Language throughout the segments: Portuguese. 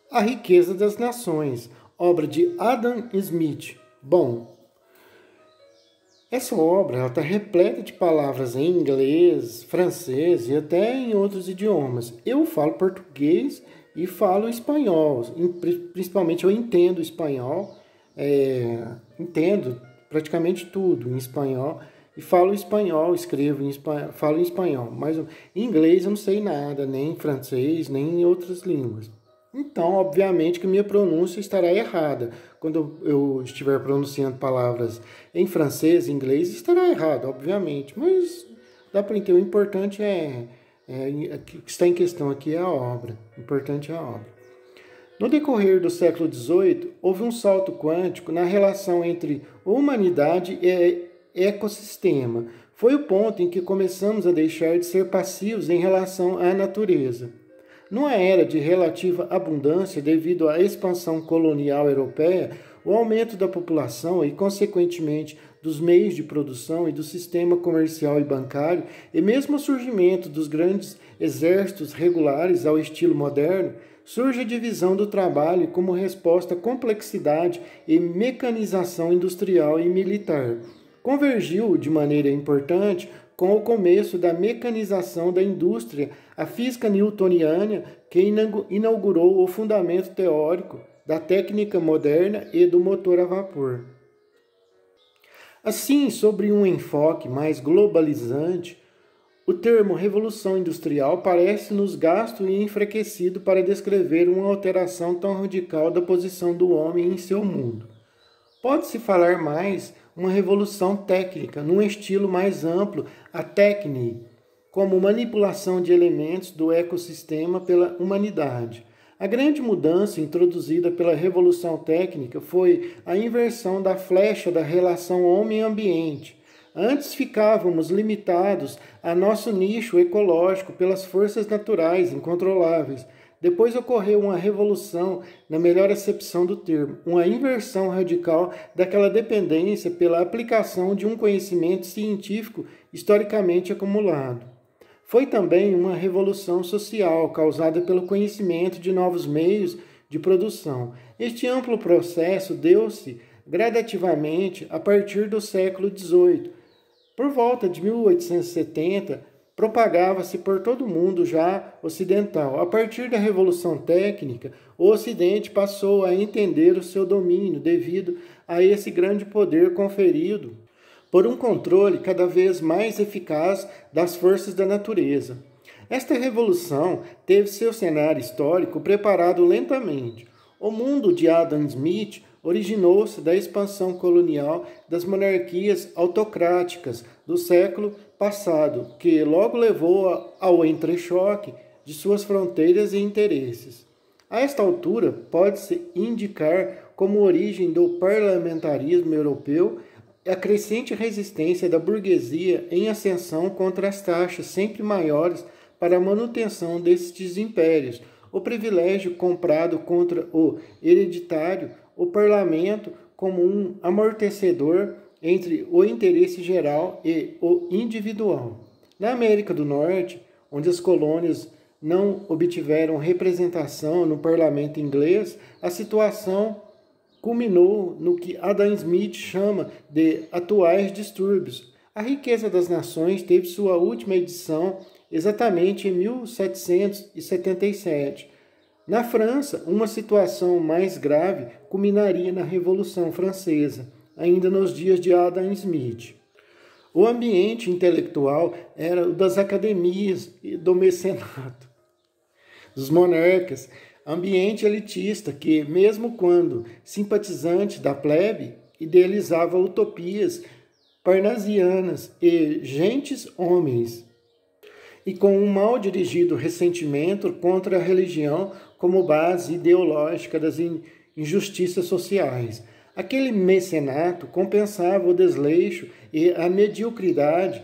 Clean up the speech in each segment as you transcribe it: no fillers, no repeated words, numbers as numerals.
A Riqueza das Nações, obra de Adam Smith. Bom, essa obra está repleta de palavras em inglês, francês e até em outros idiomas. Eu falo português e falo espanhol, principalmente eu entendo espanhol, entendo praticamente tudo em espanhol e falo espanhol, escrevo em espanhol, falo em espanhol, mas em inglês eu não sei nada, nem em francês, nem em outras línguas. Então, obviamente que minha pronúncia estará errada. Quando eu estiver pronunciando palavras em francês, em inglês, estará errado, obviamente. Mas dá para entender, o importante o que está em questão aqui é a obra. O importante é a obra. No decorrer do século XVIII, houve um salto quântico na relação entre humanidade e ecossistema. Foi o ponto em que começamos a deixar de ser passivos em relação à natureza. Numa era de relativa abundância devido à expansão colonial europeia, o aumento da população e, consequentemente, dos meios de produção e do sistema comercial e bancário, e mesmo o surgimento dos grandes exércitos regulares ao estilo moderno, surge a divisão do trabalho como resposta à complexidade e mecanização industrial e militar. Convergiu de maneira importante com o começo da mecanização da indústria, a física newtoniana, que inaugurou o fundamento teórico da técnica moderna e do motor a vapor. Assim, sobre um enfoque mais globalizante, o termo revolução industrial parece-nos gasto e enfraquecido para descrever uma alteração tão radical da posição do homem em seu mundo. Pode-se falar mais uma revolução técnica, num estilo mais amplo, a técnica, como manipulação de elementos do ecossistema pela humanidade. A grande mudança introduzida pela revolução técnica foi a inversão da flecha da relação homem-ambiente. Antes ficávamos limitados a nosso nicho ecológico pelas forças naturais incontroláveis. Depois ocorreu uma revolução, na melhor acepção do termo, uma inversão radical daquela dependência pela aplicação de um conhecimento científico historicamente acumulado. Foi também uma revolução social, causada pelo conhecimento de novos meios de produção. Este amplo processo deu-se gradativamente a partir do século XVIII. Por volta de 1870, propagava-se por todo o mundo já ocidental. A partir da Revolução Técnica, o Ocidente passou a entender o seu domínio devido a esse grande poder conferido por um controle cada vez mais eficaz das forças da natureza. Esta revolução teve seu cenário histórico preparado lentamente. O mundo de Adam Smith originou-se da expansão colonial das monarquias autocráticas do século passado, que logo levou ao entrechoque de suas fronteiras e interesses. A esta altura, pode-se indicar como origem do parlamentarismo europeu a crescente resistência da burguesia em ascensão contra as taxas sempre maiores para a manutenção destes impérios, o privilégio comprado contra o hereditário, o parlamento como um amortecedor entre o interesse geral e o individual. Na América do Norte, onde as colônias não obtiveram representação no parlamento inglês, a situação culminou no que Adam Smith chama de atuais distúrbios. A Riqueza das Nações teve sua última edição exatamente em 1777. Na França, uma situação mais grave culminaria na Revolução Francesa, ainda nos dias de Adam Smith. O ambiente intelectual era o das academias e do mecenato, dos monarcas, ambiente elitista que, mesmo quando simpatizante da plebe, idealizava utopias parnasianas e gentes homens, e com um mal dirigido ressentimento contra a religião como base ideológica das injustiças sociais. Aquele mecenato compensava o desleixo e a mediocridade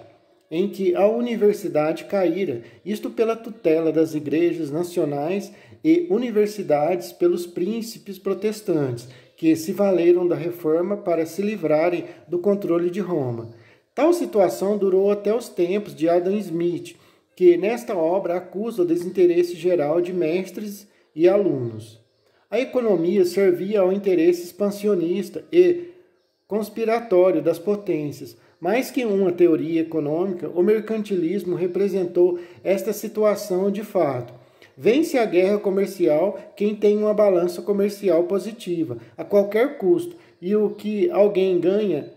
em que a universidade caíra, isto pela tutela das igrejas nacionais e universidades pelos príncipes protestantes, que se valeram da reforma para se livrarem do controle de Roma. Tal situação durou até os tempos de Adam Smith, que nesta obra acusa o desinteresse geral de mestres e alunos. A economia servia ao interesse expansionista e conspiratório das potências. Mais que uma teoria econômica, o mercantilismo representou esta situação de fato. Vence a guerra comercial quem tem uma balança comercial positiva, a qualquer custo, e o que alguém ganha,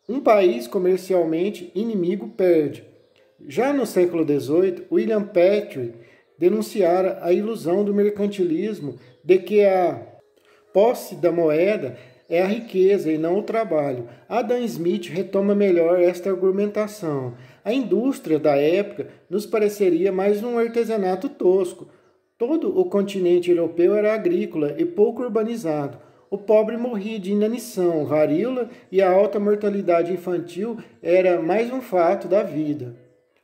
um país comercialmente inimigo perde. Já no século XVIII, William Petrie denunciara a ilusão do mercantilismo de que a posse da moeda é a riqueza e não o trabalho. Adam Smith retoma melhor esta argumentação. A indústria da época nos pareceria mais um artesanato tosco. Todo o continente europeu era agrícola e pouco urbanizado. O pobre morria de inanição, varíola e a alta mortalidade infantil era mais um fato da vida.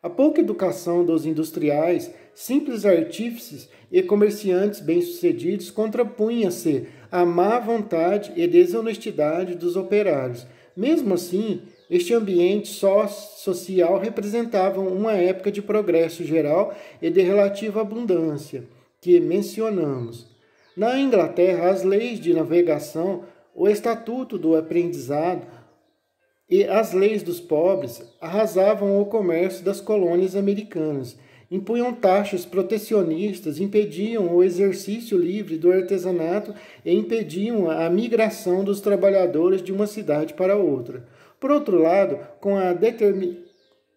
A pouca educação dos industriais, simples artífices e comerciantes bem-sucedidos contrapunha-se à má vontade e desonestidade dos operários. Mesmo assim, este ambiente social representava uma época de progresso geral e de relativa abundância, que mencionamos. Na Inglaterra, as leis de navegação, o Estatuto do Aprendizado e as leis dos pobres arrasavam o comércio das colônias americanas, impunham taxas protecionistas, impediam o exercício livre do artesanato e impediam a migração dos trabalhadores de uma cidade para outra. Por outro lado, com a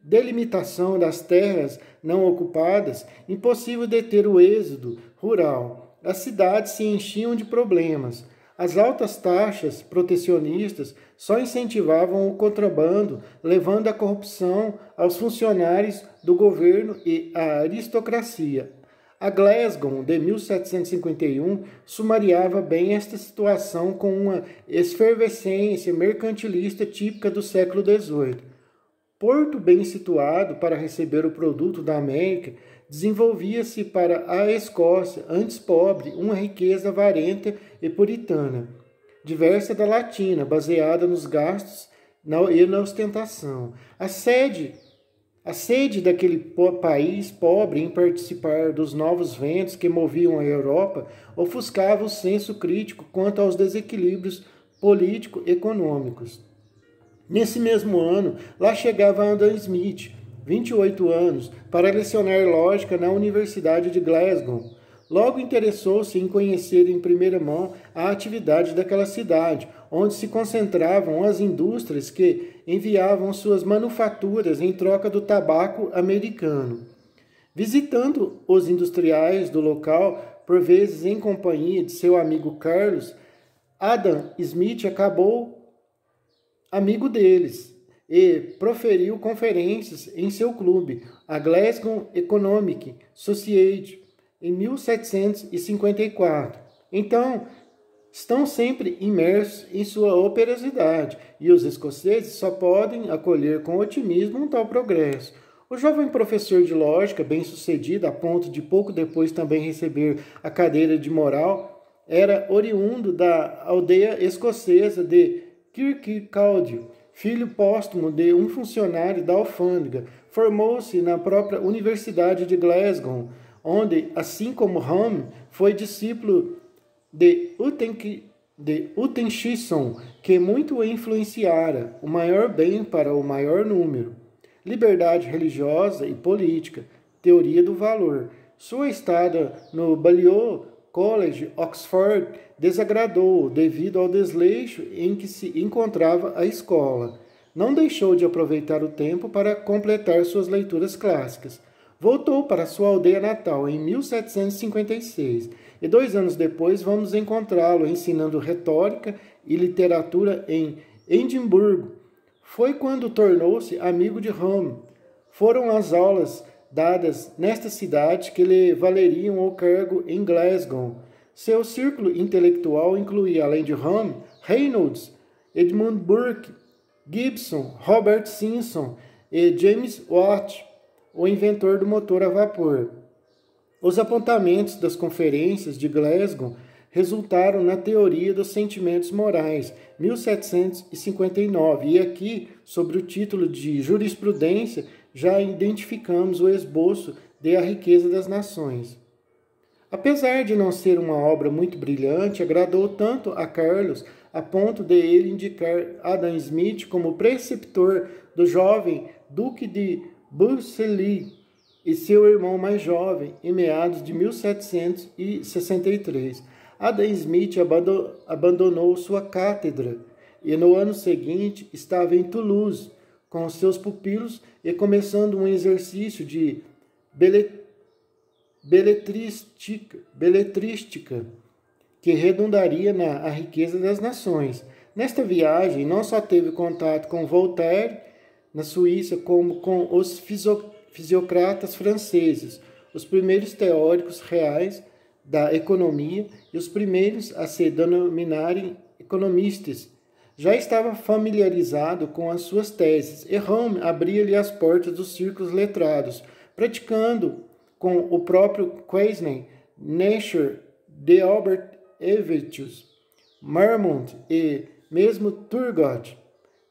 delimitação das terras não ocupadas, impossível deter o êxodo rural. As cidades se enchiam de problemas. As altas taxas protecionistas só incentivavam o contrabando, levando à corrupção aos funcionários do governo e à aristocracia. A Glasgow, de 1751, sumariava bem esta situação com uma efervescência mercantilista típica do século XVIII. Porto bem situado para receber o produto da América, desenvolvia-se para a Escócia, antes pobre, uma riqueza avarenta e puritana, diversa da latina, baseada nos gastos e na ostentação. A sede daquele país pobre em participar dos novos ventos que moviam a Europa ofuscava o senso crítico quanto aos desequilíbrios político-econômicos. Nesse mesmo ano, lá chegava Adam Smith, 28 anos, para lecionar lógica na Universidade de Glasgow. Logo interessou-se em conhecer em primeira mão a atividade daquela cidade, onde se concentravam as indústrias que enviavam suas manufaturas em troca do tabaco americano. Visitando os industriais do local, por vezes em companhia de seu amigo Carlos, Adam Smith acabou amigo deles e proferiu conferências em seu clube, a Glasgow Economic Society, em 1754. Então, estão sempre imersos em sua operosidade, e os escoceses só podem acolher com otimismo um tal progresso. O jovem professor de lógica, bem-sucedido a ponto de pouco depois também receber a cadeira de moral, era oriundo da aldeia escocesa de Kirkcaldy, filho póstumo de um funcionário da alfândega. Formou-se na própria Universidade de Glasgow, onde, assim como Home, foi discípulo de Utenshisson, que muito o influenciara, o maior bem para o maior número. Liberdade religiosa e política, teoria do valor. Sua estada no Balliol College, Oxford, desagradou-o devido ao desleixo em que se encontrava a escola. Não deixou de aproveitar o tempo para completar suas leituras clássicas. Voltou para sua aldeia natal em 1756 e 2 anos depois vamos encontrá-lo ensinando retórica e literatura em Edimburgo. Foi quando tornou-se amigo de Home. Foram as aulas dadas nesta cidade que lhe valeriam o cargo em Glasgow. Seu círculo intelectual incluía, além de Home, Reynolds, Edmund Burke, Gibson, Robert Simpson e James Watt, o inventor do motor a vapor. Os apontamentos das conferências de Glasgow resultaram na Teoria dos Sentimentos Morais, 1759, e aqui, sobre o título de Jurisprudência, já identificamos o esboço de A Riqueza das Nações. Apesar de não ser uma obra muito brilhante, agradou tanto a Carlos a ponto de ele indicar Adam Smith como preceptor do jovem Duque de Burghley e seu irmão mais jovem, em meados de 1763. Adam Smith abandonou sua cátedra e no ano seguinte estava em Toulouse com seus pupilos e começando um exercício de beletrística que redundaria na A Riqueza das Nações. Nesta viagem, não só teve contato com Voltaire, na Suíça, como com os fisiocratas franceses, os primeiros teóricos reais da economia e os primeiros a se denominarem economistas. Já estava familiarizado com as suas teses, e Rome abria-lhe as portas dos círculos letrados, praticando com o próprio Quesnay, Nasher, de Albert Helvetius, Marmont e mesmo Turgot.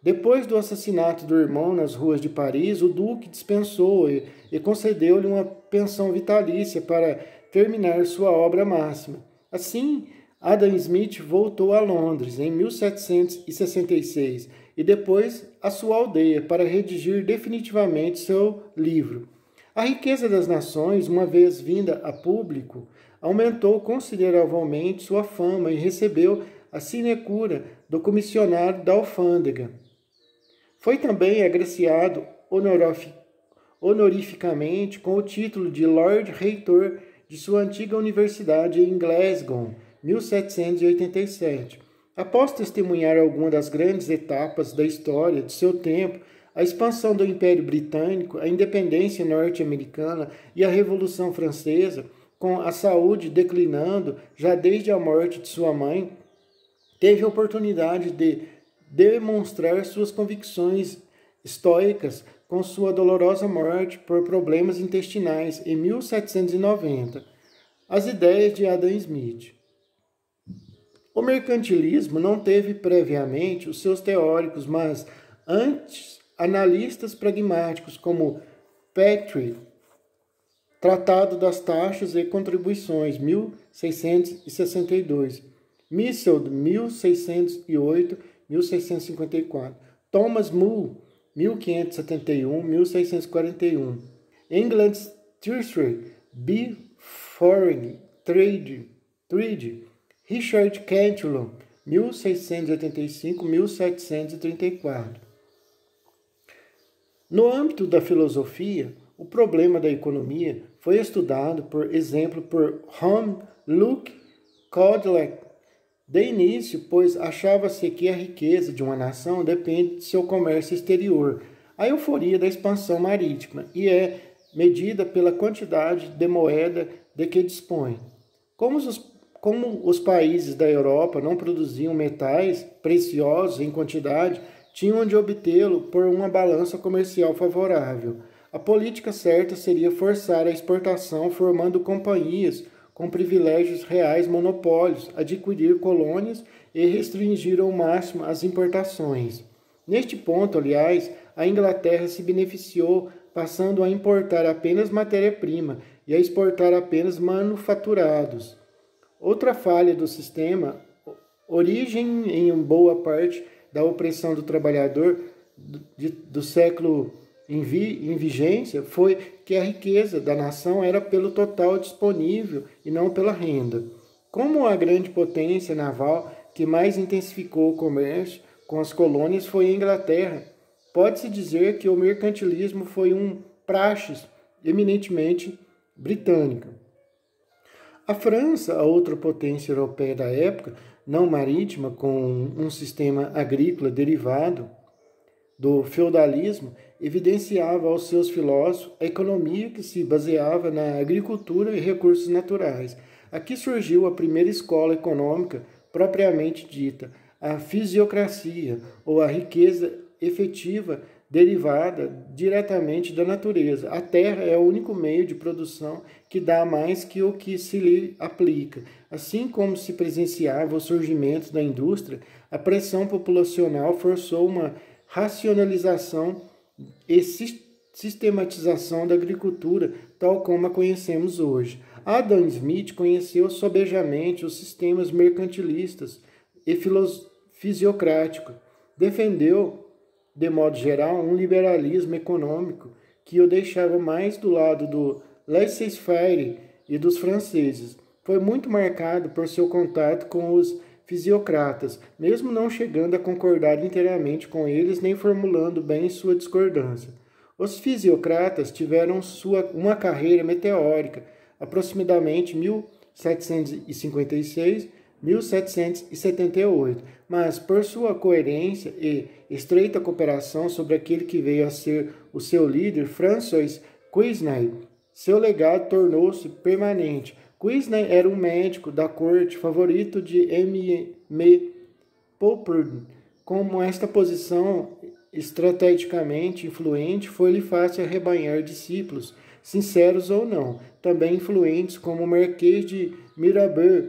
Depois do assassinato do irmão nas ruas de Paris, o duque dispensou e concedeu-lhe uma pensão vitalícia para terminar sua obra máxima. Assim, Adam Smith voltou a Londres em 1766 e depois à sua aldeia para redigir definitivamente seu livro. A Riqueza das Nações, uma vez vinda a público, aumentou consideravelmente sua fama e recebeu a sinecura do comissionário da alfândega. Foi também agraciado honorificamente com o título de Lord Reitor de sua antiga universidade em Glasgow, 1787. Após testemunhar algumas das grandes etapas da história de seu tempo, a expansão do Império Britânico, a independência norte-americana e a Revolução Francesa, com a saúde declinando já desde a morte de sua mãe, teve a oportunidade de demonstrar suas convicções estoicas com sua dolorosa morte por problemas intestinais em 1790. As ideias de Adam Smith. O mercantilismo não teve previamente os seus teóricos, mas antes analistas pragmáticos como Petrie, Tratado das Taxas e Contribuições, 1662, Michel, 1608-1654, Thomas More, 1571-1641, England's Treasury, B. Foreign Trade, Richard Cantillon, 1685-1734. No âmbito da filosofia, o problema da economia foi estudado, por exemplo, por Luke Cadillac. De início, pois achava-se que a riqueza de uma nação depende de seu comércio exterior, a euforia da expansão marítima, e é medida pela quantidade de moeda de que dispõe. Como os países da Europa não produziam metais preciosos em quantidade, tinham de obtê-lo por uma balança comercial favorável. A política certa seria forçar a exportação, formando companhias com privilégios reais monopólios, adquirir colônias e restringir ao máximo as importações. Neste ponto, aliás, a Inglaterra se beneficiou, passando a importar apenas matéria-prima e a exportar apenas manufaturados. Outra falha do sistema, origem em boa parte da opressão do trabalhador do século em vigência, foi que a riqueza da nação era pelo total disponível e não pela renda. Como a grande potência naval que mais intensificou o comércio com as colônias foi a Inglaterra, pode-se dizer que o mercantilismo foi um praxis eminentemente britânica. A França, a outra potência europeia da época, não marítima, com um sistema agrícola derivado do feudalismo, evidenciava aos seus filósofos a economia que se baseava na agricultura e recursos naturais. Aqui surgiu a primeira escola econômica propriamente dita, a fisiocracia, ou a riqueza efetiva derivada diretamente da natureza. A terra é o único meio de produção que dá mais que o que se lhe aplica. Assim como se presenciava o surgimento da indústria, a pressão populacional forçou uma racionalização e sistematização da agricultura, tal como a conhecemos hoje. Adam Smith conheceu sobejamente os sistemas mercantilistas e fisiocráticos. Defendeu, de modo geral, um liberalismo econômico que o deixava mais do lado do laissez-faire e dos franceses. Foi muito marcado por seu contato com os fisiocratas, mesmo não chegando a concordar inteiramente com eles nem formulando bem sua discordância. Os fisiocratas tiveram uma carreira meteórica, aproximadamente 1756-1778, mas por sua coerência e estreita cooperação sobre aquele que veio a ser o seu líder, François Quesnay, seu legado tornou-se permanente. Quesnay era um médico da corte favorito de M. Poupard. Como esta posição estrategicamente influente, foi-lhe fácil arrebanhar discípulos, sinceros ou não, também influentes como o Marquês de Mirabeau,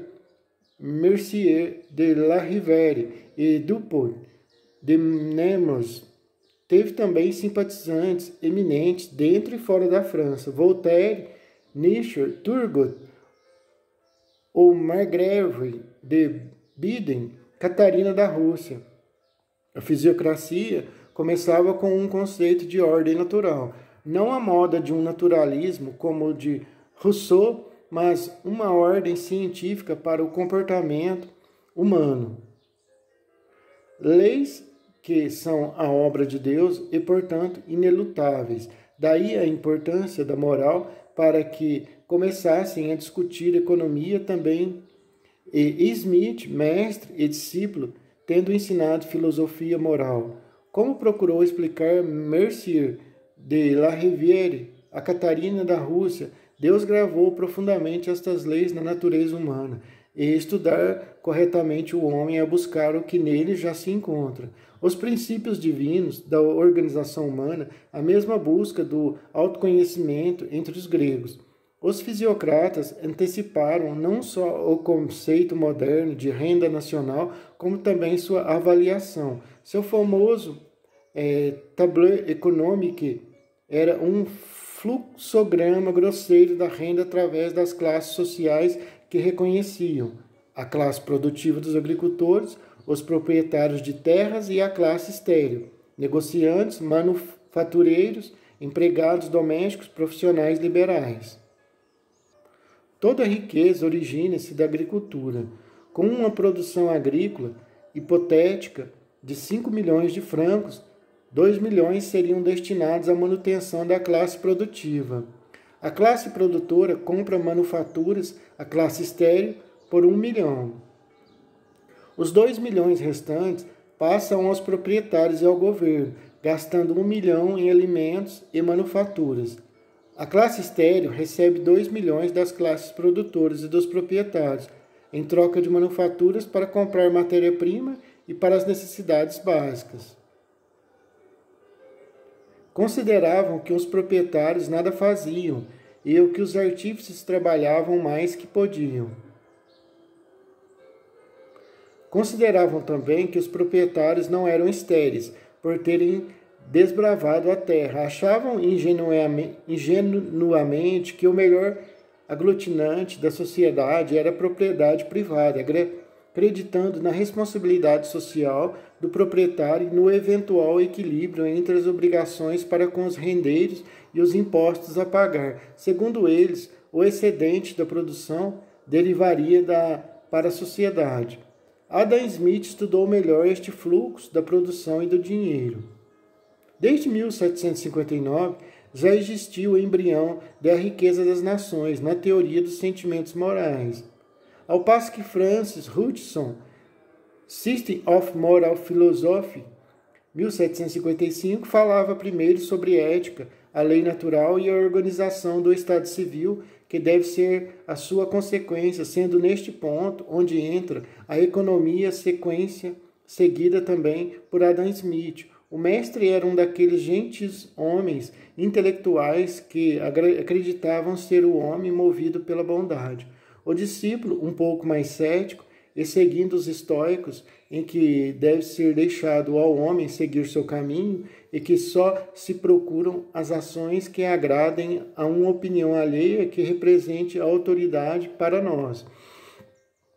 Mercier de la Rivière e Dupont de Nemours. Teve também simpatizantes eminentes dentro e fora da França: Voltaire, Nietzsche, Turgot, ou Margrave de Baden, Catarina da Rússia. A fisiocracia começava com um conceito de ordem natural, não a moda de um naturalismo como o de Rousseau, mas uma ordem científica para o comportamento humano. Leis que são a obra de Deus e, portanto, inelutáveis. Daí a importância da moral para que começassem a discutir economia também. E Smith, mestre e discípulo, tendo ensinado filosofia moral, como procurou explicar Mercier de la Rivière a Catarina da Rússia, Deus gravou profundamente estas leis na natureza humana, e estudar corretamente o homem é buscar o que nele já se encontra. Os princípios divinos da organização humana, a mesma busca do autoconhecimento entre os gregos. Os fisiocratas anteciparam não só o conceito moderno de renda nacional, como também sua avaliação. Seu famoso tableau économique era um fluxograma grosseiro da renda através das classes sociais que reconheciam a classe produtiva dos agricultores, os proprietários de terras e a classe estéril, negociantes, manufatureiros, empregados domésticos, profissionais liberais. Toda a riqueza origina-se da agricultura. Com uma produção agrícola hipotética de 5 milhões de francos, 2 milhões seriam destinados à manutenção da classe produtiva. A classe produtora compra manufaturas, a classe estéril, por 1 milhão. Os 2 milhões restantes passam aos proprietários e ao governo, gastando 1 milhão em alimentos e manufaturas. A classe estéril recebe 2 milhões das classes produtoras e dos proprietários, em troca de manufaturas para comprar matéria-prima e para as necessidades básicas. Consideravam que os proprietários nada faziam e que os artífices trabalhavam mais que podiam. Consideravam também que os proprietários não eram estéreis, por terem desbravado a terra. Achavam ingenuamente que o melhor aglutinante da sociedade era a propriedade privada, acreditando na responsabilidade social do proprietário e no eventual equilíbrio entre as obrigações para com os rendeiros e os impostos a pagar. Segundo eles, o excedente da produção derivaria para a sociedade. Adam Smith estudou melhor este fluxo da produção e do dinheiro. Desde 1759, já existiu o embrião da riqueza das nações na teoria dos sentimentos morais. Ao passo que Francis Hutcheson, System of Moral Philosophy, 1755, falava primeiro sobre ética, a lei natural e a organização do Estado civil, que deve ser a sua consequência, sendo neste ponto onde entra a economia, sequência seguida também por Adam Smith. O mestre era um daqueles gentes homens intelectuais que acreditavam ser o homem movido pela bondade. O discípulo, um pouco mais cético, e seguindo os estoicos, em que deve ser deixado ao homem seguir seu caminho e que só se procuram as ações que agradem a uma opinião alheia que represente a autoridade para nós.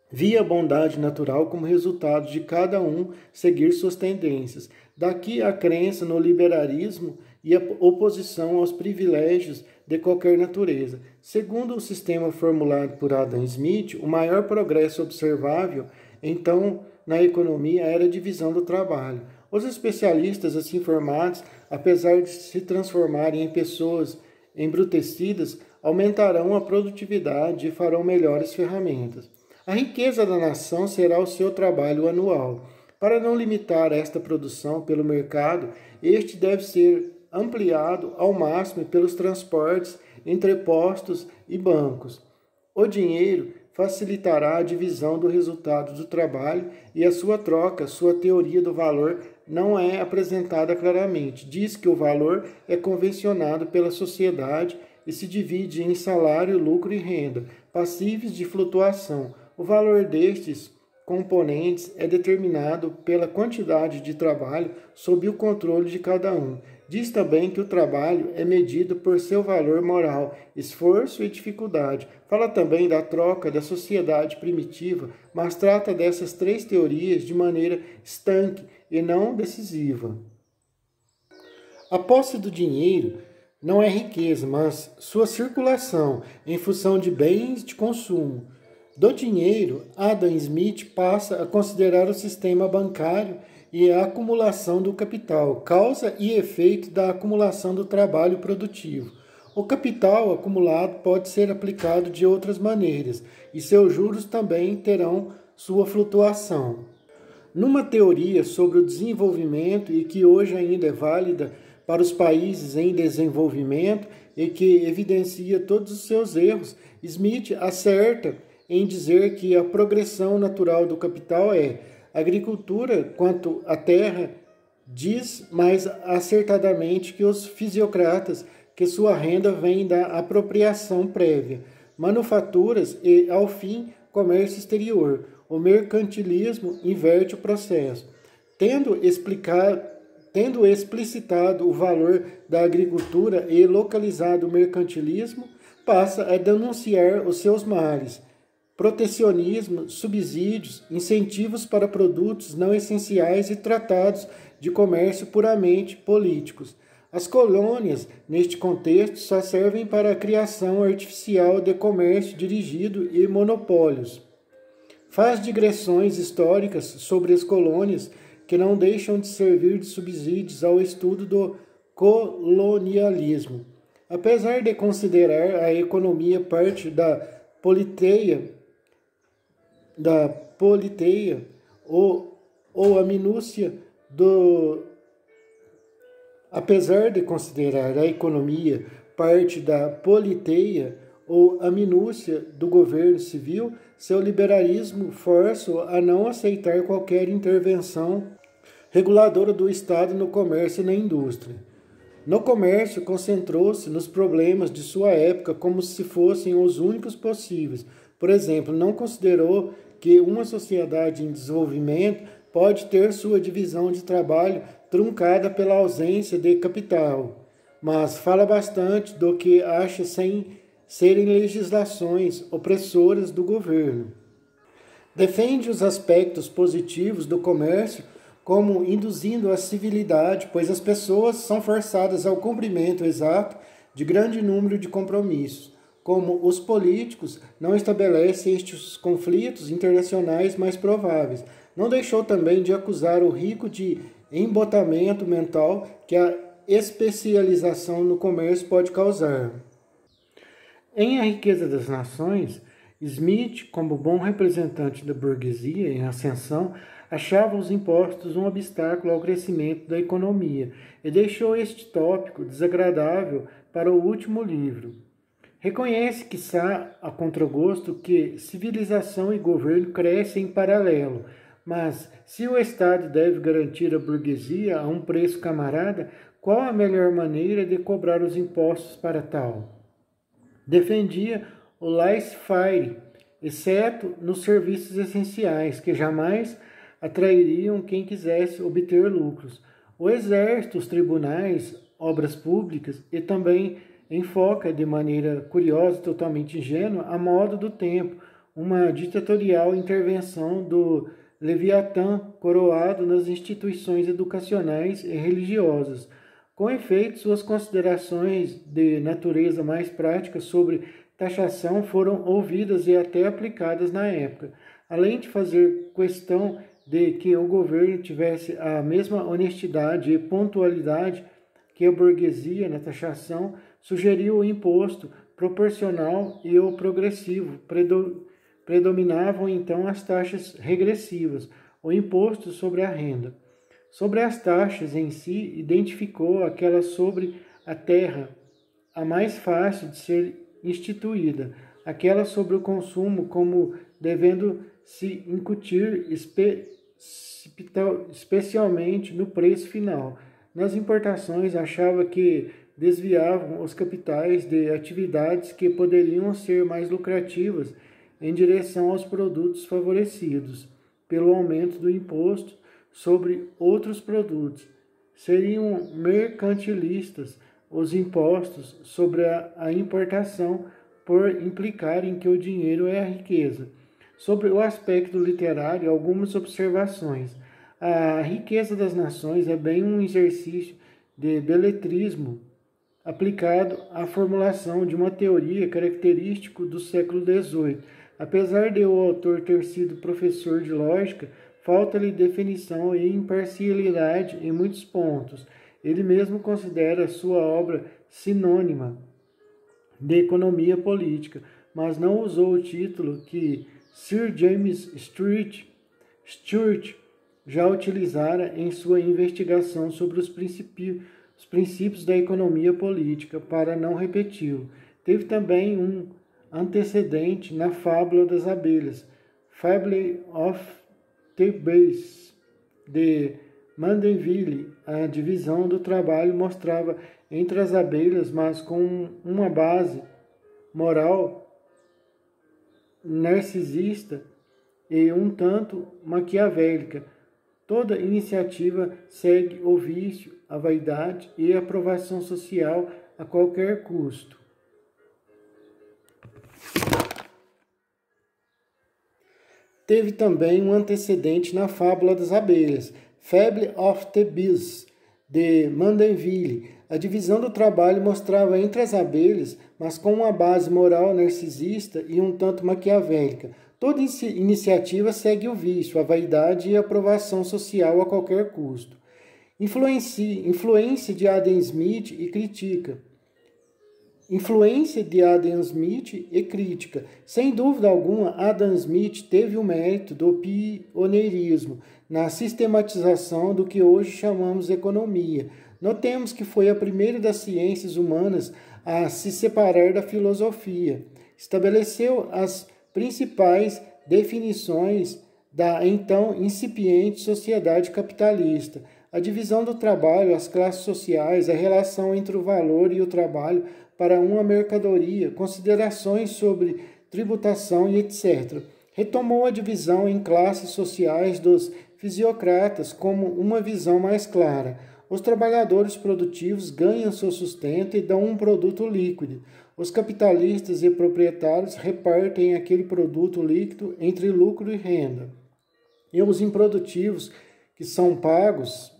Via a bondade natural como resultado de cada um seguir suas tendências. Daqui a crença no liberalismo e a oposição aos privilégios de qualquer natureza. Segundo o sistema formulado por Adam Smith, o maior progresso observável, então, na economia era a divisão do trabalho. Os especialistas assim formados, apesar de se transformarem em pessoas embrutecidas, aumentarão a produtividade e farão melhores ferramentas. A riqueza da nação será o seu trabalho anual. Para não limitar esta produção pelo mercado, este deve ser ampliado ao máximo pelos transportes, entrepostos e bancos. O dinheiro facilitará a divisão do resultado do trabalho e a sua troca. Sua teoria do valor não é apresentada claramente. Diz que o valor é convencionado pela sociedade e se divide em salário, lucro e renda, passíveis de flutuação. O valor destes componentes é determinado pela quantidade de trabalho sob o controle de cada um. Diz também que o trabalho é medido por seu valor moral, esforço e dificuldade. Fala também da troca da sociedade primitiva, mas trata dessas três teorias de maneira estanque e não decisiva. A posse do dinheiro não é riqueza, mas sua circulação em função de bens de consumo. Do dinheiro, Adam Smith passa a considerar o sistema bancário e a acumulação do capital, causa e efeito da acumulação do trabalho produtivo. O capital acumulado pode ser aplicado de outras maneiras, e seus juros também terão sua flutuação. Numa teoria sobre o desenvolvimento e que hoje ainda é válida para os países em desenvolvimento e que evidencia todos os seus erros, Smith acerta em dizer que a progressão natural do capital é agricultura quanto à terra, diz mais acertadamente que os fisiocratas que sua renda vem da apropriação prévia, manufaturas e, ao fim, comércio exterior. O mercantilismo inverte o processo. Tendo explicitado o valor da agricultura e localizado o mercantilismo, passa a denunciar os seus males. Protecionismo, subsídios, incentivos para produtos não essenciais e tratados de comércio puramente políticos. As colônias, neste contexto, só servem para a criação artificial de comércio dirigido e monopólios. Faz digressões históricas sobre as colônias que não deixam de servir de subsídios ao estudo do colonialismo. Apesar de considerar a economia parte da politeia ou a minúcia do... Apesar de considerar a economia parte da politeia ou a minúcia do governo civil, seu liberalismo força-o a não aceitar qualquer intervenção reguladora do Estado no comércio e na indústria. No comércio, concentrou-se nos problemas de sua época como se fossem os únicos possíveis. Por exemplo, não considerou que uma sociedade em desenvolvimento pode ter sua divisão de trabalho truncada pela ausência de capital, mas fala bastante do que acha sem serem legislações opressoras do governo. Defende os aspectos positivos do comércio como induzindo a civilidade, pois as pessoas são forçadas ao cumprimento exato de grande número de compromissos. Como os políticos não estabelecem estes conflitos internacionais mais prováveis. Não deixou também de acusar o rico de embotamento mental que a especialização no comércio pode causar. Em A Riqueza das Nações, Smith, como bom representante da burguesia em ascensão, achava os impostos um obstáculo ao crescimento da economia e deixou este tópico desagradável para o último livro. Reconhece, quiçá a contragosto, que civilização e governo crescem em paralelo, mas se o Estado deve garantir à burguesia a um preço camarada, qual a melhor maneira de cobrar os impostos para tal? Defendia o laissez-faire exceto nos serviços essenciais, que jamais atrairiam quem quisesse obter lucros. O exército, os tribunais, obras públicas e também enfoca de maneira curiosa e totalmente ingênua a moda do tempo, uma ditatorial intervenção do Leviatã coroado nas instituições educacionais e religiosas. Com efeito, suas considerações de natureza mais prática sobre taxação foram ouvidas e até aplicadas na época. Além de fazer questão de que o governo tivesse a mesma honestidade e pontualidade que a burguesia na taxação, sugeriu o imposto proporcional e o progressivo. Predominavam então as taxas regressivas, o imposto sobre a renda. Sobre as taxas em si, identificou aquela sobre a terra, a mais fácil de ser instituída, aquela sobre o consumo como devendo se incutir especialmente no preço final. Nas importações, achava que desviavam os capitais de atividades que poderiam ser mais lucrativas em direção aos produtos favorecidos pelo aumento do imposto sobre outros produtos. Seriam mercantilistas os impostos sobre a importação por implicarem que o dinheiro é a riqueza. Sobre o aspecto literário, algumas observações. A riqueza das nações é bem um exercício de beletrismo aplicado à formulação de uma teoria característica do século XVIII. Apesar de o autor ter sido professor de lógica, falta-lhe definição e imparcialidade em muitos pontos. Ele mesmo considera sua obra sinônima de economia política, mas não usou o título que Sir James Stewart já utilizara em sua investigação sobre os princípios da economia política, para não repeti-lo. Teve também um antecedente na Fábula das Abelhas, Fable of the Bees, de Mandeville. A divisão do trabalho mostrava entre as abelhas, mas com uma base moral narcisista e um tanto maquiavélica. Toda iniciativa segue o vício, a vaidade e a aprovação social a qualquer custo. Teve também um antecedente na Fábula das Abelhas, Fable of the Bees, de Mandeville. A divisão do trabalho mostrava entre as abelhas, mas com uma base moral narcisista e um tanto maquiavélica. Toda iniciativa segue o vício, a vaidade e a aprovação social a qualquer custo. Influência de Adam Smith e crítica. Influência de Adam Smith e crítica. Sem dúvida alguma, Adam Smith teve o mérito do pioneirismo na sistematização do que hoje chamamos de economia. Notemos que foi a primeira das ciências humanas a se separar da filosofia. Estabeleceu as principais definições da então incipiente sociedade capitalista, a divisão do trabalho, as classes sociais, a relação entre o valor e o trabalho para uma mercadoria, considerações sobre tributação e etc. Retomou a divisão em classes sociais dos fisiocratas como uma visão mais clara. Os trabalhadores produtivos ganham seu sustento e dão um produto líquido. Os capitalistas e proprietários repartem aquele produto líquido entre lucro e renda. E os improdutivos, que são pagos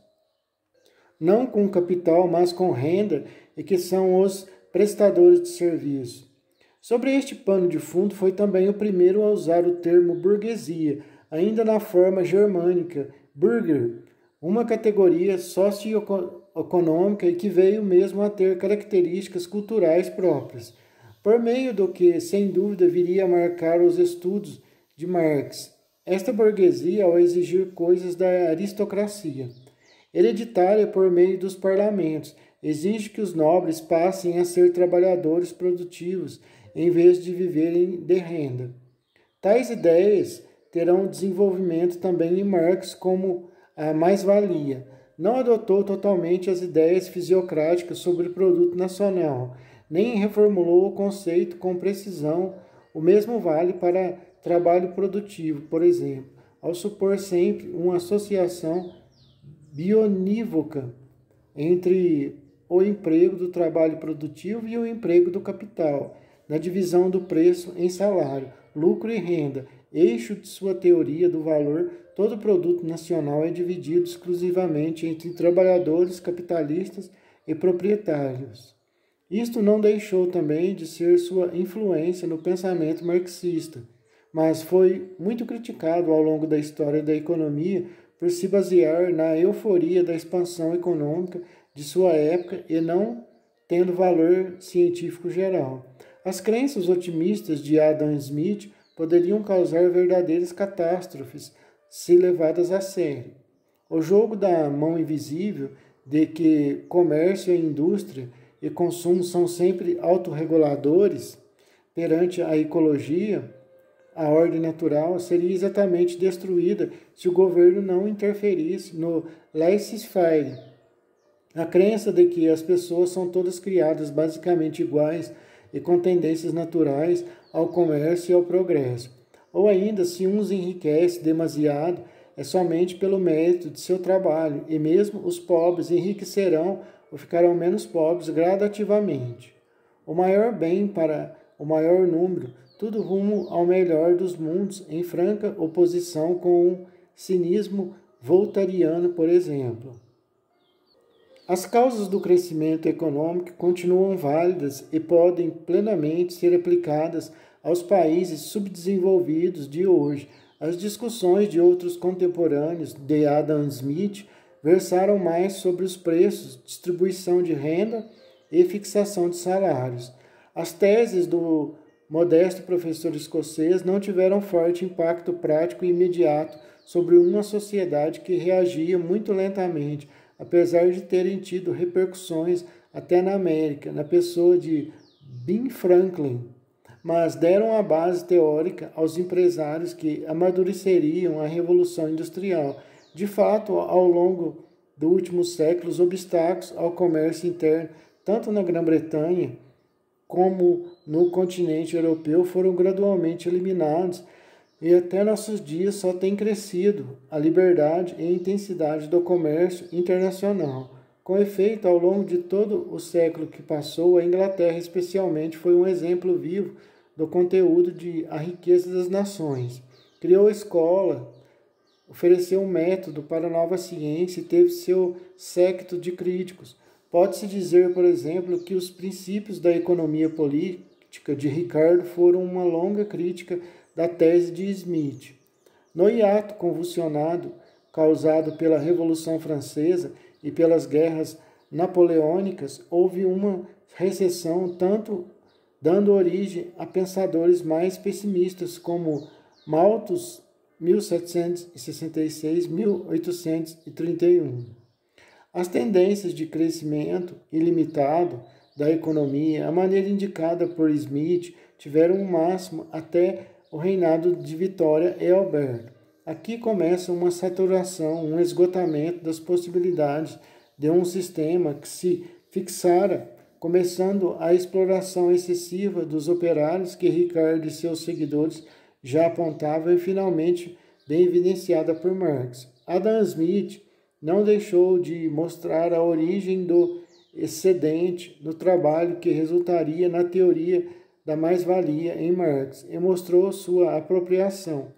não com capital, mas com renda, e que são os prestadores de serviço. Sobre este pano de fundo, foi também o primeiro a usar o termo burguesia, ainda na forma germânica, Bürger, uma categoria socioeconômica e que veio mesmo a ter características culturais próprias, por meio do que, sem dúvida, viria a marcar os estudos de Marx. Esta burguesia, ao exigir coisas da aristocracia, hereditária por meio dos parlamentos, exige que os nobres passem a ser trabalhadores produtivos, em vez de viverem de renda. Tais ideias terão desenvolvimento também em Marx como a mais-valia. Não adotou totalmente as ideias fisiocráticas sobre o produto nacional, nem reformulou o conceito com precisão. O mesmo vale para trabalho produtivo, por exemplo, ao supor sempre uma associação bionívoca entre o emprego do trabalho produtivo e o emprego do capital, na divisão do preço em salário, lucro e renda, eixo de sua teoria do valor, todo produto nacional é dividido exclusivamente entre trabalhadores, capitalistas e proprietários. Isto não deixou também de ser sua influência no pensamento marxista, mas foi muito criticado ao longo da história da economia por se basear na euforia da expansão econômica de sua época e não tendo valor científico geral. As crenças otimistas de Adam Smith poderiam causar verdadeiras catástrofes se levadas a sério. O jogo da mão invisível, de que comércio e indústria e consumo são sempre autorreguladores perante a ecologia, a ordem natural, seria exatamente destruída se o governo não interferisse no laissez-faire. A crença de que as pessoas são todas criadas basicamente iguais e com tendências naturais ao comércio e ao progresso. Ou ainda, se uns enriquece demasiado, é somente pelo mérito de seu trabalho, e mesmo os pobres enriquecerão ou ficarão menos pobres gradativamente. O maior bem para o maior número, tudo rumo ao melhor dos mundos, em franca oposição com o cinismo voltariano, por exemplo. As causas do crescimento econômico continuam válidas e podem plenamente ser aplicadas aos países subdesenvolvidos de hoje. As discussões de outros contemporâneos de Adam Smith versaram mais sobre os preços, distribuição de renda e fixação de salários. As teses do modesto professor escocês não tiveram forte impacto prático e imediato sobre uma sociedade que reagia muito lentamente, apesar de terem tido repercussões até na América, na pessoa de Ben Franklin, mas deram a base teórica aos empresários que amadureceriam a Revolução Industrial. De fato, ao longo do último século, os obstáculos ao comércio interno, tanto na Grã-Bretanha como no continente europeu, foram gradualmente eliminados e até nossos dias só tem crescido a liberdade e a intensidade do comércio internacional. Com efeito, ao longo de todo o século que passou, a Inglaterra especialmente foi um exemplo vivo do conteúdo de A Riqueza das Nações. Criou escola, ofereceu um método para a nova ciência e teve seu séquito de críticos. Pode-se dizer, por exemplo, que os princípios da economia política de Ricardo foram uma longa crítica da tese de Smith. No hiato convulsionado causado pela Revolução Francesa e pelas guerras napoleônicas, houve uma recessão, tanto dando origem a pensadores mais pessimistas como Malthus, 1766-1831. As tendências de crescimento ilimitado da economia, a maneira indicada por Smith, tiveram um máximo até o reinado de Vitória e Alberto. Aqui começa uma saturação, um esgotamento das possibilidades de um sistema que se fixara, começando a exploração excessiva dos operários que Ricardo e seus seguidores já apontavam e finalmente bem evidenciada por Marx. Adam Smith não deixou de mostrar a origem do excedente do trabalho que resultaria na teoria da mais-valia em Marx e mostrou sua apropriação.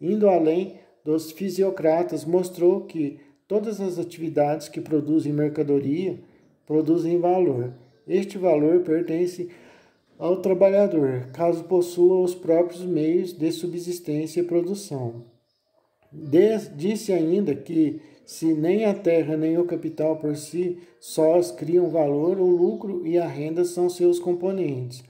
Indo além dos fisiocratas, mostrou que todas as atividades que produzem mercadoria produzem valor. Este valor pertence ao trabalhador, caso possua os próprios meios de subsistência e produção. Disse ainda que, se nem a terra nem o capital por si sós criam valor, o lucro e a renda são seus componentes,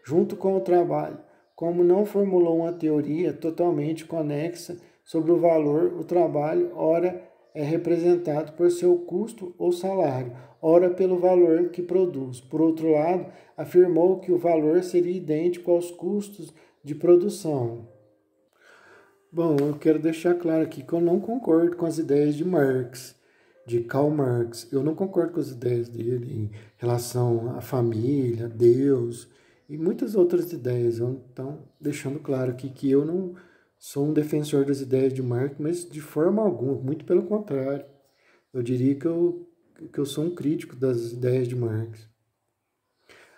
junto com o trabalho. Como não formulou uma teoria totalmente conexa sobre o valor, o trabalho, ora, é representado por seu custo ou salário, ora pelo valor que produz. Por outro lado, afirmou que o valor seria idêntico aos custos de produção. Bom, eu quero deixar claro aqui que eu não concordo com as ideias de Marx, de Karl Marx. Eu não concordo com as ideias dele em relação à família, a Deus e muitas outras ideias. Então, deixando claro aqui que eu não sou um defensor das ideias de Marx, mas de forma alguma, muito pelo contrário. Eu diria que eu sou um crítico das ideias de Marx.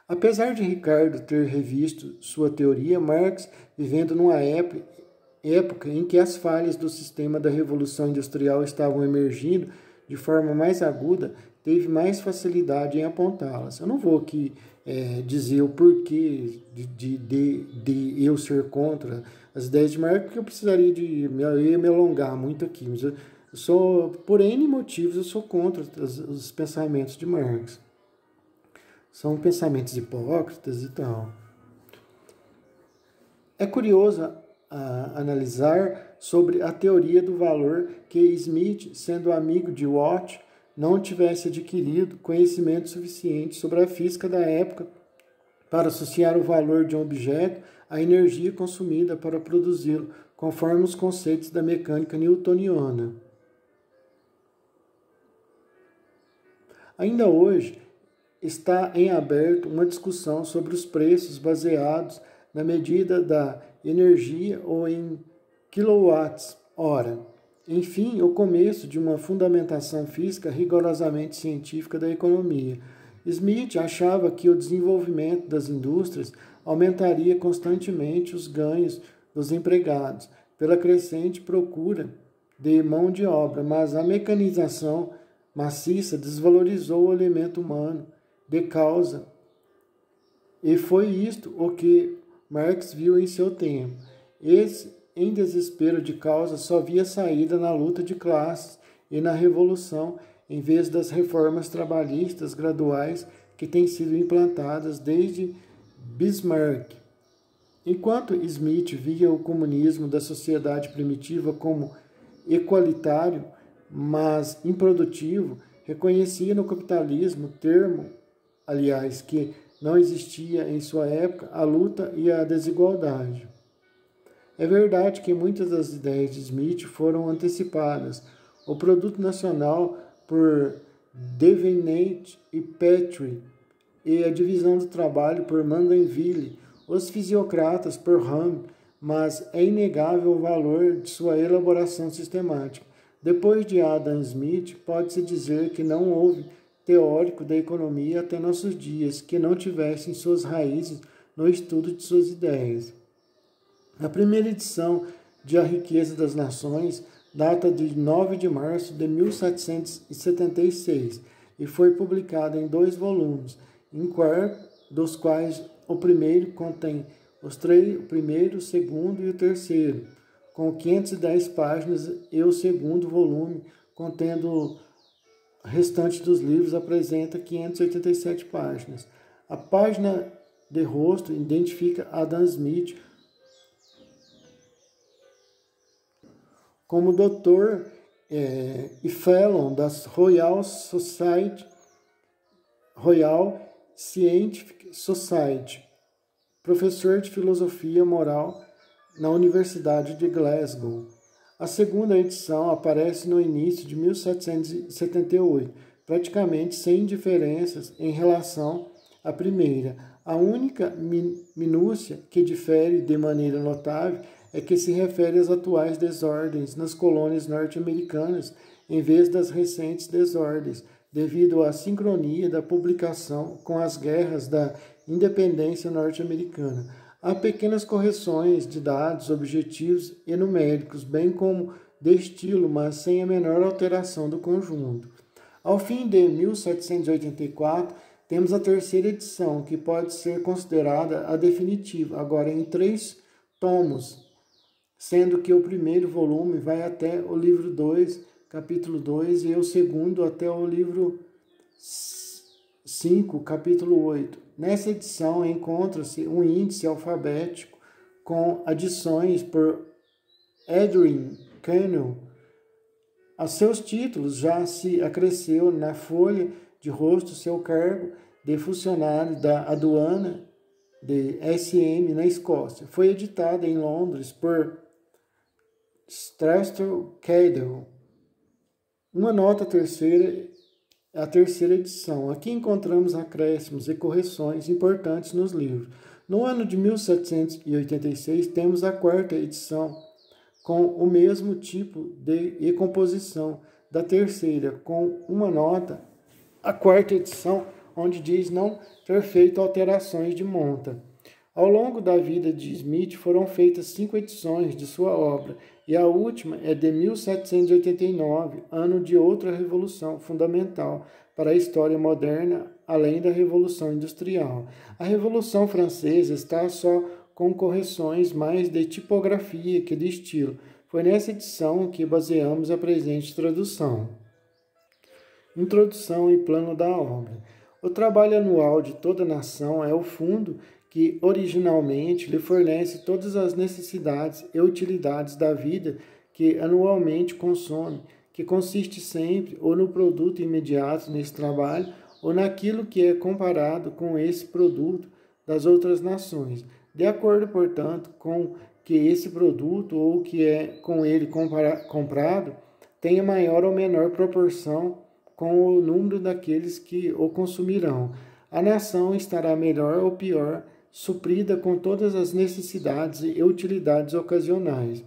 Apesar de Ricardo ter revisto sua teoria, Marx, vivendo numa época em que as falhas do sistema da Revolução Industrial estavam emergindo de forma mais aguda, teve mais facilidade em apontá-las. Eu não vou aqui dizer o porquê de eu ser contra as ideias de Marx, porque eu precisaria me alongar muito aqui, mas eu sou, por N motivos, eu sou contra os pensamentos de Marx. São pensamentos hipócritas e tal. É curioso analisar sobre a teoria do valor que Smith, sendo amigo de Watt, não tivesse adquirido conhecimento suficiente sobre a física da época para associar o valor de um objeto à energia consumida para produzi-lo, conforme os conceitos da mecânica newtoniana. Ainda hoje, está em aberto uma discussão sobre os preços baseados na medida da energia ou em quilowatts-hora. Enfim, o começo de uma fundamentação física rigorosamente científica da economia. Smith achava que o desenvolvimento das indústrias aumentaria constantemente os ganhos dos empregados pela crescente procura de mão de obra, mas a mecanização maciça desvalorizou o elemento humano de causa. E foi isto o que Marx viu em seu tempo. Esse, em desespero de causa, só via saída na luta de classes e na revolução, em vez das reformas trabalhistas graduais que têm sido implantadas desde Bismarck. Enquanto Smith via o comunismo da sociedade primitiva como equalitário, mas improdutivo, reconhecia no capitalismo, termo, aliás, que não existia em sua época, a luta e a desigualdade. É verdade que muitas das ideias de Smith foram antecipadas. O produto nacional por Devaney e Petrie, e a divisão do trabalho por Mandenville, os fisiocratas por Ham, mas é inegável o valor de sua elaboração sistemática. Depois de Adam Smith, pode-se dizer que não houve teórico da economia até nossos dias que não tivessem suas raízes no estudo de suas ideias. A primeira edição de A Riqueza das Nações data de 9 de março de 1776 e foi publicada em 2 volumes, dos quais o primeiro contém o primeiro, o segundo e o terceiro, com 510 páginas, e o segundo volume, contendo o restante dos livros, apresenta 587 páginas. A página de rosto identifica Adam Smith como doutor e fellow da Royal Scientific Society, professor de filosofia moral na Universidade de Glasgow. A segunda edição aparece no início de 1778, praticamente sem diferenças em relação à primeira. A única minúcia que difere de maneira notável é que se refere às atuais desordens nas colônias norte-americanas, em vez das recentes desordens, devido à sincronia da publicação com as guerras da independência norte-americana. Há pequenas correções de dados objetivos e numéricos, bem como de estilo, mas sem a menor alteração do conjunto. Ao fim de 1784, temos a terceira edição, que pode ser considerada a definitiva, agora em 3 tomos, sendo que o primeiro volume vai até o livro 2, capítulo 2, e o segundo até o livro 5, capítulo 8. Nessa edição encontra-se um índice alfabético com adições por Edwin Cannell. A seus títulos já se acresceu na folha de rosto seu cargo de funcionário da aduana de SM na Escócia. Foi editada em Londres por Strastor Cadell. Uma nota terceira, a terceira edição. Aqui encontramos acréscimos e correções importantes nos livros. No ano de 1786, temos a quarta edição, com o mesmo tipo de composição da terceira, com uma nota, a quarta edição, onde diz não ter feito alterações de monta. Ao longo da vida de Smith foram feitas 5 edições de sua obra, e a última é de 1789, ano de outra revolução fundamental para a história moderna, além da Revolução Industrial. A Revolução Francesa está só com correções mais de tipografia que de estilo. Foi nessa edição que baseamos a presente tradução. Introdução e plano da obra. O trabalho anual de toda nação é o fundo que originalmente lhe fornece todas as necessidades e utilidades da vida que anualmente consome, que consiste sempre ou no produto imediato nesse trabalho ou naquilo que é comparado com esse produto das outras nações. De acordo, portanto, com que esse produto ou que é com ele comprado tenha maior ou menor proporção com o número daqueles que o consumirão. A nação estará melhor ou pior suprida com todas as necessidades e utilidades ocasionais.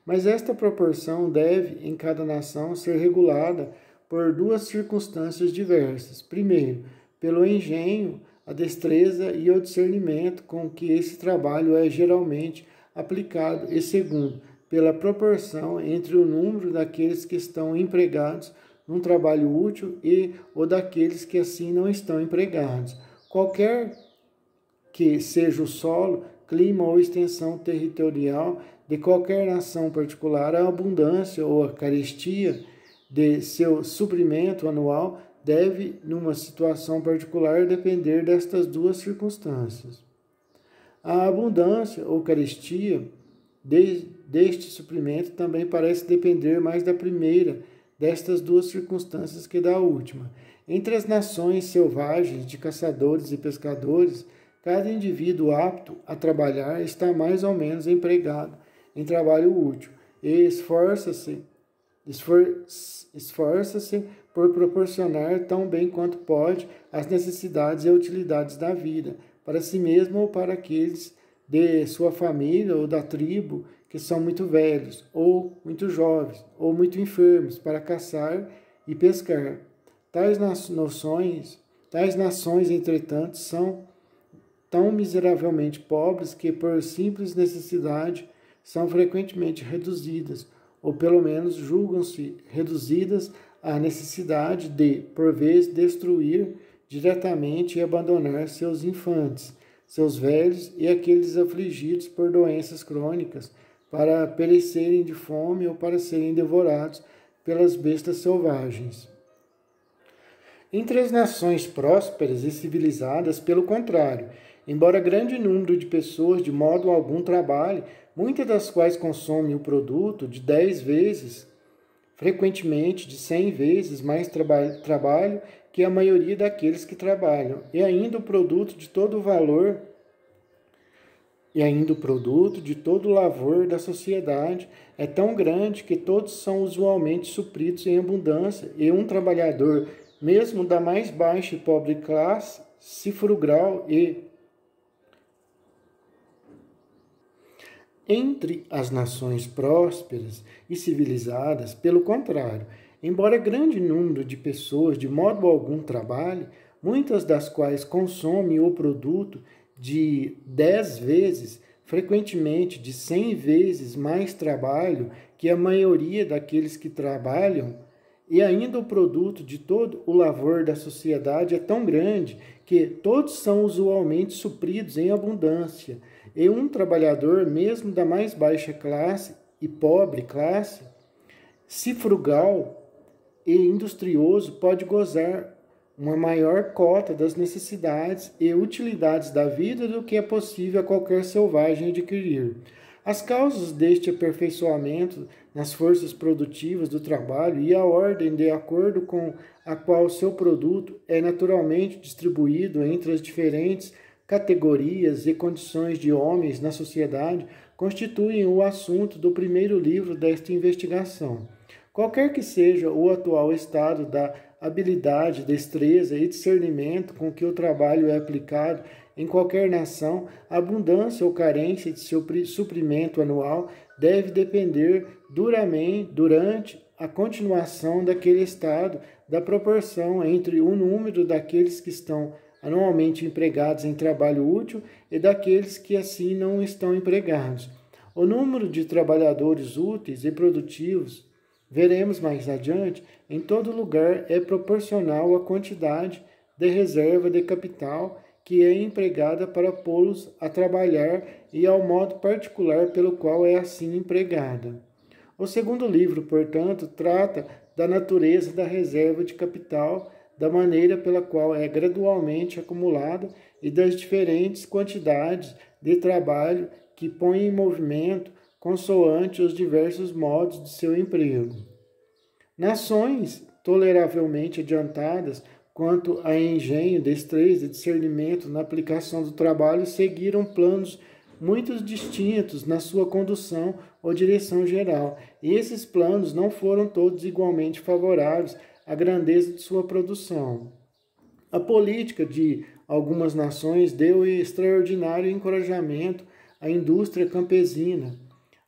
Mas esta proporção deve, em cada nação, ser regulada por 2 circunstâncias diversas. Primeiro, pelo engenho, a destreza e o discernimento com que esse trabalho é geralmente aplicado, e segundo, pela proporção entre o número daqueles que estão empregados num trabalho útil e o daqueles que assim não estão empregados. Qualquer que seja o solo, clima ou extensão territorial de qualquer nação particular, a abundância ou a carestia de seu suprimento anual deve, numa situação particular, depender destas 2 circunstâncias. A abundância ou carestia deste suprimento também parece depender mais da primeira destas 2 circunstâncias que da última. Entre as nações selvagens de caçadores e pescadores, cada indivíduo apto a trabalhar está mais ou menos empregado em trabalho útil e esforça-se por proporcionar tão bem quanto pode as necessidades e utilidades da vida, para si mesmo ou para aqueles de sua família ou da tribo que são muito velhos, ou muito jovens, ou muito enfermos, para caçar e pescar. Tais nações, entretanto, são tão miseravelmente pobres que, por simples necessidade, são frequentemente reduzidas, ou pelo menos julgam-se reduzidas à necessidade de, por vezes, destruir diretamente e abandonar seus infantes, seus velhos e aqueles afligidos por doenças crônicas, para perecerem de fome ou para serem devorados pelas bestas selvagens. Entre as nações prósperas e civilizadas, pelo contrário, embora grande número de pessoas de modo algum trabalhe, muitas das quais consomem o produto de 10 vezes, frequentemente de 100 vezes mais trabalho que a maioria daqueles que trabalham, e ainda o produto de todo o valor o lavor da sociedade é tão grande que todos são usualmente supridos em abundância, e um trabalhador, mesmo da mais baixa e pobre classe, se frugal e entre as nações prósperas e civilizadas, pelo contrário, embora grande número de pessoas de modo algum trabalhe, muitas das quais consomem o produto de 10 vezes, frequentemente de 100 vezes mais trabalho que a maioria daqueles que trabalham, e ainda o produto de todo o lavor da sociedade é tão grande que todos são usualmente supridos em abundância, e um trabalhador, mesmo da mais baixa classe e pobre classe, se frugal e industrioso, pode gozar uma maior cota das necessidades e utilidades da vida do que é possível a qualquer selvagem adquirir. As causas deste aperfeiçoamento nas forças produtivas do trabalho e a ordem de acordo com a qual seu produto é naturalmente distribuído entre as diferentes categorias e condições de homens na sociedade constituem o assunto do primeiro livro desta investigação. Qualquer que seja o atual estado da habilidade, destreza e discernimento com que o trabalho é aplicado em qualquer nação, a abundância ou carência de seu suprimento anual deve depender durante a continuação daquele estado da proporção entre o número daqueles que estão anualmente empregados em trabalho útil e daqueles que assim não estão empregados. O número de trabalhadores úteis e produtivos, veremos mais adiante, em todo lugar é proporcional à quantidade de reserva de capital que é empregada para pô-los a trabalhar e ao modo particular pelo qual é assim empregada. O segundo livro, portanto, trata da natureza da reserva de capital, da maneira pela qual é gradualmente acumulada e das diferentes quantidades de trabalho que põe em movimento consoante os diversos modos de seu emprego. Nações toleravelmente adiantadas quanto a engenho, destreza e discernimento na aplicação do trabalho seguiram planos muito distintos na sua condução ou direção geral, e esses planos não foram todos igualmente favoráveis à grandeza de sua produção. A política de algumas nações deu extraordinário encorajamento à indústria campesina,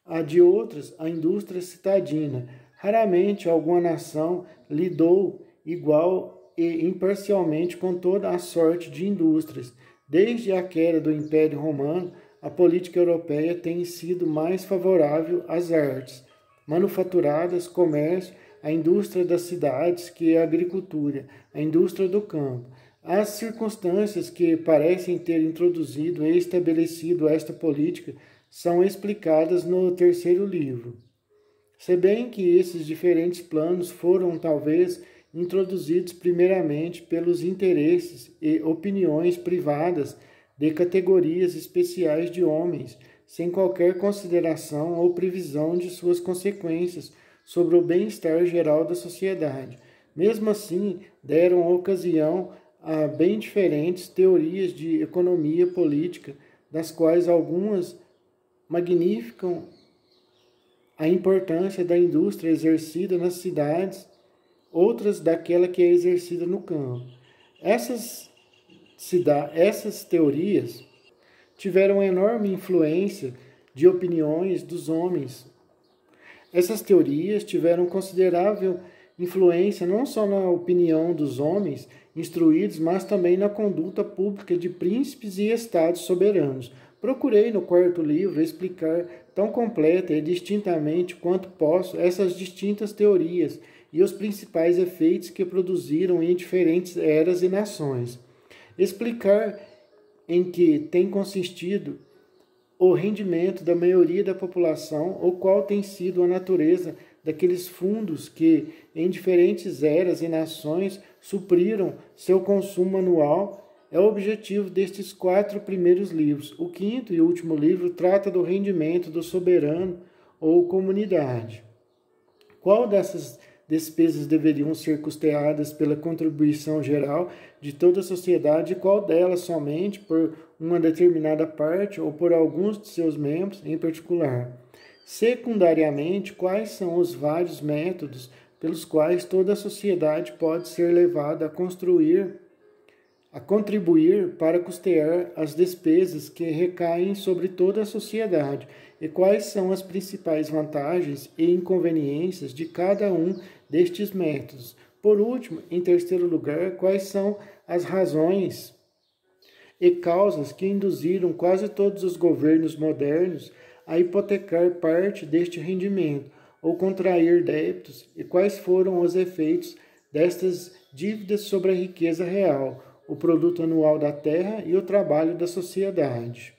a de outras à indústria citadina. Raramente alguma nação lidou igual e imparcialmente com toda a sorte de indústrias. Desde a queda do Império Romano, a política europeia tem sido mais favorável às artes manufaturadas, comércio, a indústria das cidades que a agricultura, a indústria do campo. As circunstâncias que parecem ter introduzido e estabelecido esta política são explicadas no terceiro livro. Se bem que esses diferentes planos foram, talvez, introduzidos primeiramente pelos interesses e opiniões privadas de categorias especiais de homens, sem qualquer consideração ou previsão de suas consequências sobre o bem-estar geral da sociedade. Mesmo assim, deram ocasião a bem diferentes teorias de economia política, das quais algumas magnificam a importância da indústria exercida nas cidades, outras daquela que é exercida no campo. Essas teorias tiveram enorme influência de opiniões dos homens. Essas teorias tiveram considerável influência não só na opinião dos homens instruídos, mas também na conduta pública de príncipes e estados soberanos. Procurei no quarto livro explicar tão completa e distintamente quanto posso essas distintas teorias e os principais efeitos que produziram em diferentes eras e nações. Explicar em que tem consistido o rendimento da maioria da população, ou qual tem sido a natureza daqueles fundos que, em diferentes eras e nações, supriram seu consumo anual, é o objetivo destes 4 primeiros livros. O quinto e último livro trata do rendimento do soberano ou comunidade. Qual dessas despesas deveriam ser custeadas pela contribuição geral de toda a sociedade e qual delas somente por uma determinada parte ou por alguns de seus membros em particular. Secundariamente, quais são os vários métodos pelos quais toda a sociedade pode ser levada a contribuir para custear as despesas que recaem sobre toda a sociedade e quais são as principais vantagens e inconveniências de cada um destes métodos. Por último, em terceiro lugar, quais são as razões e causas que induziram quase todos os governos modernos a hipotecar parte deste rendimento ou contrair débitos e quais foram os efeitos destas dívidas sobre a riqueza real, o produto anual da terra e o trabalho da sociedade.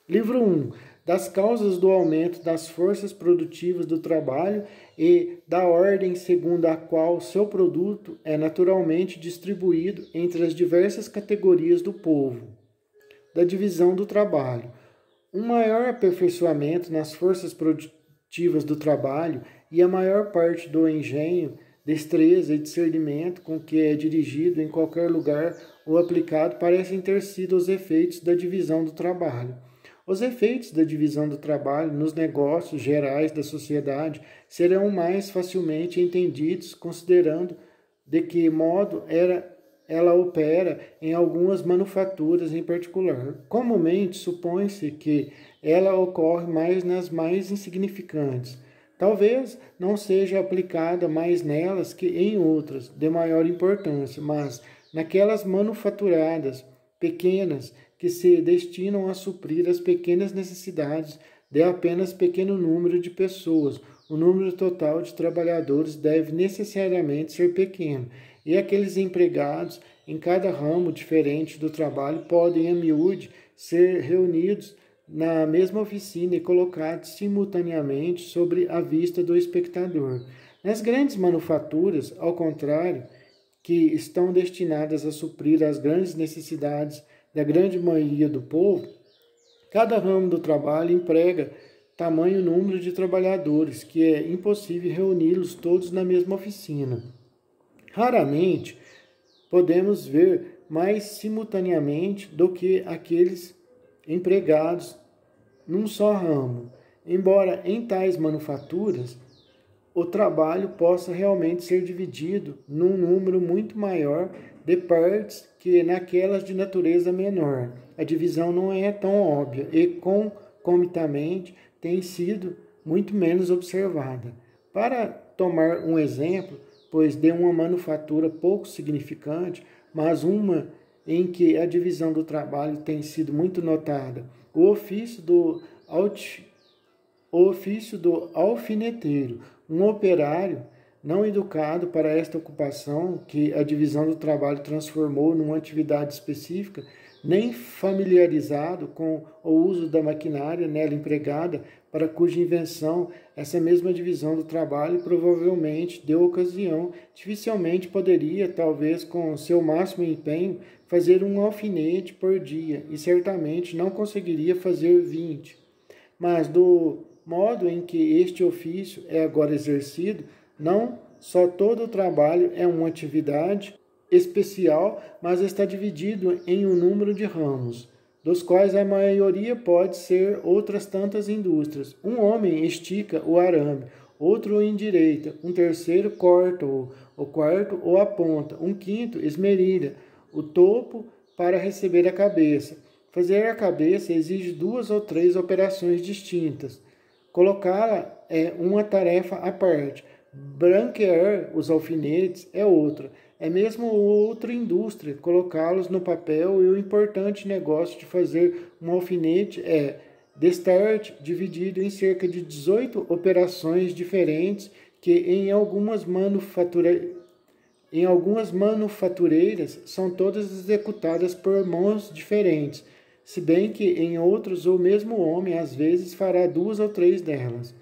Livro 1. Das causas do aumento das forças produtivas do trabalho e da ordem segundo a qual seu produto é naturalmente distribuído entre as diversas categorias do povo. Da divisão do trabalho. Um maior aperfeiçoamento nas forças produtivas do trabalho e a maior parte do engenho, destreza e discernimento com que é dirigido em qualquer lugar ou aplicado parecem ter sido os efeitos da divisão do trabalho. Os efeitos da divisão do trabalho nos negócios gerais da sociedade serão mais facilmente entendidos considerando de que modo ela opera em algumas manufaturas em particular. Comumente, supõe-se que ela ocorre mais nas mais insignificantes. Talvez não seja aplicada mais nelas que em outras, de maior importância, mas naquelas manufaturadas pequenas que se destinam a suprir as pequenas necessidades de apenas pequeno número de pessoas. O número total de trabalhadores deve necessariamente ser pequeno, e aqueles empregados em cada ramo diferente do trabalho podem, a miúde, ser reunidos na mesma oficina e colocados simultaneamente sobre a vista do espectador. Nas grandes manufaturas, ao contrário, que estão destinadas a suprir as grandes necessidades da grande maioria do povo, cada ramo do trabalho emprega tamanho número de trabalhadores que é impossível reuni-los todos na mesma oficina. Raramente podemos ver mais simultaneamente do que aqueles empregados num só ramo, embora em tais manufaturas o trabalho possa realmente ser dividido num número muito maior de partes que naquelas de natureza menor. A divisão não é tão óbvia e, concomitantemente, tem sido muito menos observada. Para tomar um exemplo, pois de uma manufatura pouco significante, mas uma em que a divisão do trabalho tem sido muito notada, o ofício do alfineteiro, um operário não educado para esta ocupação, que a divisão do trabalho transformou numa atividade específica, nem familiarizado com o uso da maquinária nela empregada, para cuja invenção essa mesma divisão do trabalho provavelmente deu ocasião, dificilmente poderia, talvez com seu máximo empenho, fazer um alfinete por dia, e certamente não conseguiria fazer 20. Mas do modo em que este ofício é agora exercido, não só todo o trabalho é uma atividade especial, mas está dividido em um número de ramos, dos quais a maioria pode ser outras tantas indústrias. Um homem estica o arame, outro o endireita, um terceiro corta-o, o quarto o aponta, um quinto esmerilha o topo para receber a cabeça. Fazer a cabeça exige 2 ou 3 operações distintas. Colocá-la é uma tarefa à parte. Branquear os alfinetes é outra. É mesmo outra indústria. Colocá-los no papel e o importante negócio de fazer um alfinete é, destarte, dividido em cerca de 18 operações diferentes que em algumas manufatureiras são todas executadas por mãos diferentes, se bem que em outros o mesmo homem às vezes fará 2 ou 3 delas.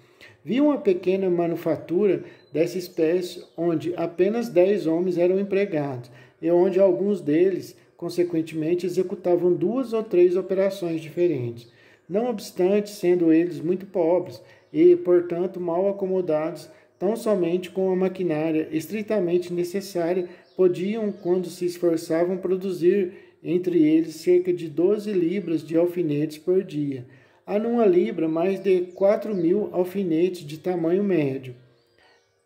Vi uma pequena manufatura dessa espécie onde apenas 10 homens eram empregados e onde alguns deles, consequentemente, executavam 2 ou 3 operações diferentes. Não obstante, sendo eles muito pobres e, portanto, mal acomodados, tão somente com a maquinária estritamente necessária, podiam, quando se esforçavam, produzir entre eles cerca de 12 libras de alfinetes por dia. Há numa libra mais de 4.000 alfinetes de tamanho médio.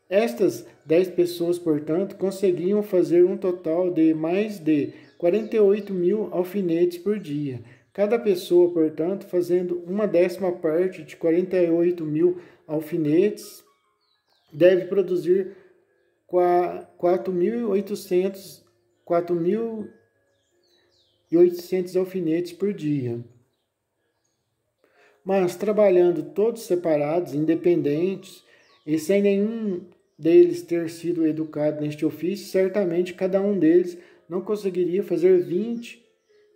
Estas 10 pessoas, portanto, conseguiam fazer um total de mais de 48.000 alfinetes por dia. Cada pessoa, portanto, fazendo 1/10 parte de 48.000 alfinetes, deve produzir 4.800 alfinetes por dia. Mas trabalhando todos separados, independentes, e sem nenhum deles ter sido educado neste ofício, certamente cada um deles não conseguiria fazer 20,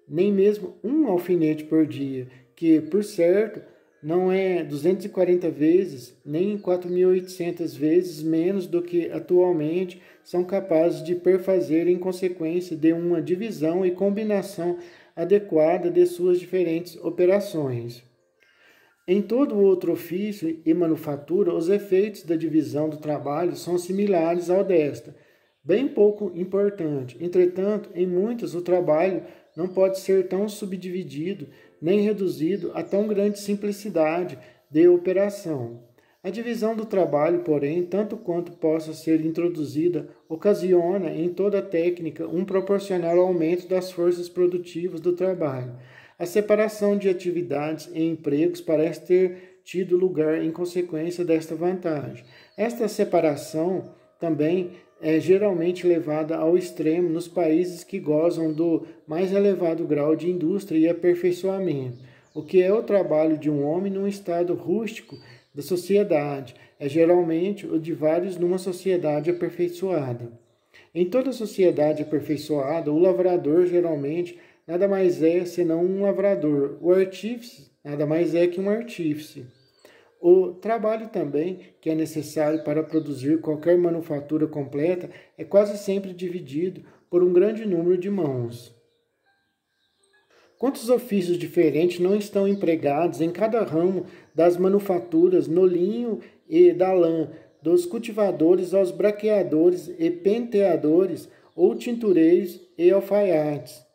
nem mesmo um alfinete por dia, que, por certo, não é 240 vezes, nem 4.800 vezes menos do que atualmente são capazes de perfazer em consequência de uma divisão e combinação adequada de suas diferentes operações. Em todo outro ofício e manufatura, os efeitos da divisão do trabalho são similares ao desta, bem pouco importante. Entretanto, em muitos, o trabalho não pode ser tão subdividido, nem reduzido a tão grande simplicidade de operação. A divisão do trabalho, porém, tanto quanto possa ser introduzida, ocasiona em toda a técnica um proporcional aumento das forças produtivas do trabalho. A separação de atividades e empregos parece ter tido lugar em consequência desta vantagem. Esta separação também é geralmente levada ao extremo nos países que gozam do mais elevado grau de indústria e aperfeiçoamento. O que é o trabalho de um homem num estado rústico da sociedade é geralmente o de vários numa sociedade aperfeiçoada. Em toda sociedade aperfeiçoada, o lavrador geralmente nada mais é senão um lavrador. O artífice nada mais é que um artífice. O trabalho também, que é necessário para produzir qualquer manufatura completa, é quase sempre dividido por um grande número de mãos. Quantos ofícios diferentes não estão empregados em cada ramo das manufaturas, no linho e da lã, dos cultivadores aos braqueadores e penteadores, ou tintureiros e alfaiates?